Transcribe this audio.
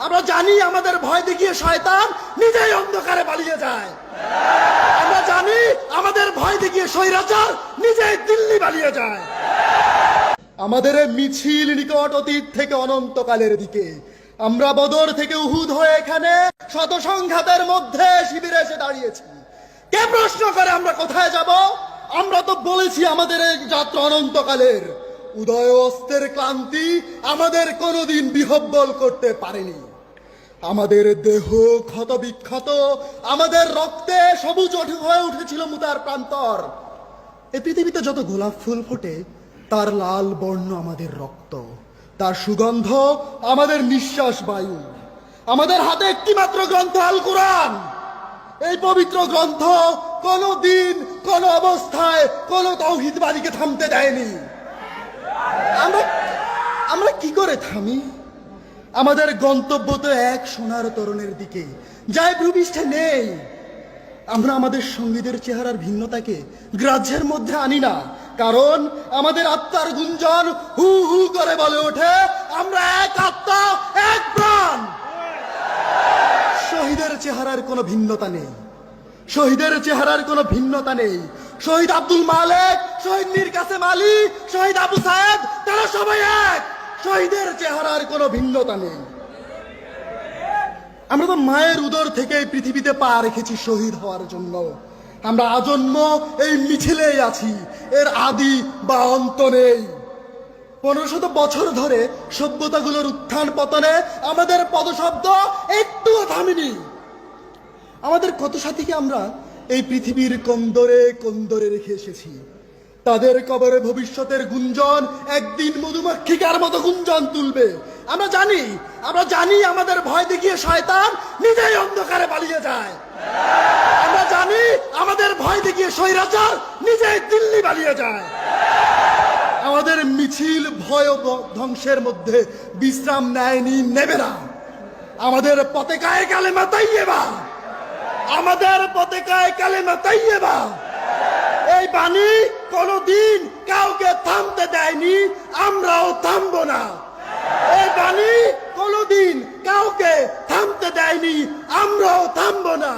আমরা জানি আমাদের ভয় দেখিয়ে শয়তান নিজেই অন্ধকারে পালিয়ে যায়। আমরা জানি আমাদের ভয় দেখিয়ে স্বৈরাচার নিজেই দিল্লি পালিয়ে যায়। আমাদের মিছিল নিকট অতীত থেকে অনন্তকালের দিকে। আমরা বদর থেকে উহুদ হয়ে এখানে শত সংঘাতের মধ্যে শিবিরে এসে দাঁড়িয়েছি। কে প্রশ্ন করে আমরা কোথায় যাব? আমরা তো বলেছি আমাদের এই যাত্রা অনন্তকালের। উদয় অস্তের ক্লান্তি আমাদের কোনোদিন বিহব্বল করতে পারেনি। আমাদের দেহ ক্ষত বিক্ষত, আমাদের রক্তে সবুজ হয়ে উঠেছিল মুতার প্রান্তর। এই পৃথিবীতে যত গোলাপ ফুল ফোটে তার লাল বর্ণ আমাদের রক্ত, তার সুগন্ধ আমাদের নিঃশ্বাস বায়ু। আমাদের হাতে একটি মাত্র গ্রন্থ আল কোরআন। এই পবিত্র গ্রন্থ কোনো দিন কোনো অবস্থায় কোনো তাওহীদবাদীকে থামতে দেয়নি। আমরা কি করে থামি? আমাদের গন্তব্য তো এক সোনার তরুণের দিকে, যাই ভূপৃষ্ঠে নেই। আমরা আমাদের সঙ্গীদের চেহারার ভিন্নতাকে গ্রাহ্যের মধ্যে আনি না, কারণ আমাদের আত্মার গুঞ্জন হু হু করে বলে ওঠে, আমরা এক আত্মা, এক প্রাণ। শহীদের চেহারার কোনো ভিন্নতা নেই, শহীদের চেহারার কোনো ভিন্নতা নেই। শহীদ আব্দুল মালেক, শহীদ মীর কাসেম আলী, শহীদ আবু সায়েদ, তারা সবাই এক। শহীদের চেহারার কোনো ভিন্নতা নেই। আমরা তো মায়ের উদর থেকে এই পৃথিবীতে পা রেখেছি শহীদ হওয়ার জন্য। আমরা আজন্ম এই মিছিলেই আছি, এর আদি বা অন্ত নেই। 1500 বছর ধরে সভ্যতাগুলোর উত্থান পতনে আমাদের পদশব্দ একটুও থামেনি। আমাদের কত সাথীকে আমরা এই পৃথিবীর কোন্দরে কোন্দরে রেখে এসেছি। তাদের কবরে ভবিষ্যতের গুঞ্জন একদিন মধুমাক্ষিকার মতো গুঞ্জন তুলবে। আমরা জানি আমাদের ভয় দেখিয়ে শয়তান নিজেই অন্ধকারে পালিয়ে যায়। আমরা জানি আমাদের ভয় দেখিয়ে স্বৈরাচার নিজেই দিল্লি পালিয়ে যায়। আমাদের মিছিল ভয় ও ধ্বংসের মধ্যে বিশ্রাম নেয়নি, নেবে না। আমাদের পতাকায় কালেমা তাইয়্যেবা, আমাদের পতাকায় কালেমা তাইয়্যেবা। এই বাণী কোনদিন কাউকে থামতে দেয়নি, আমরাও থামবো না। এই বাণী কোনদিন কাউকে থামতে দেয়নি, আমরাও থামবো না।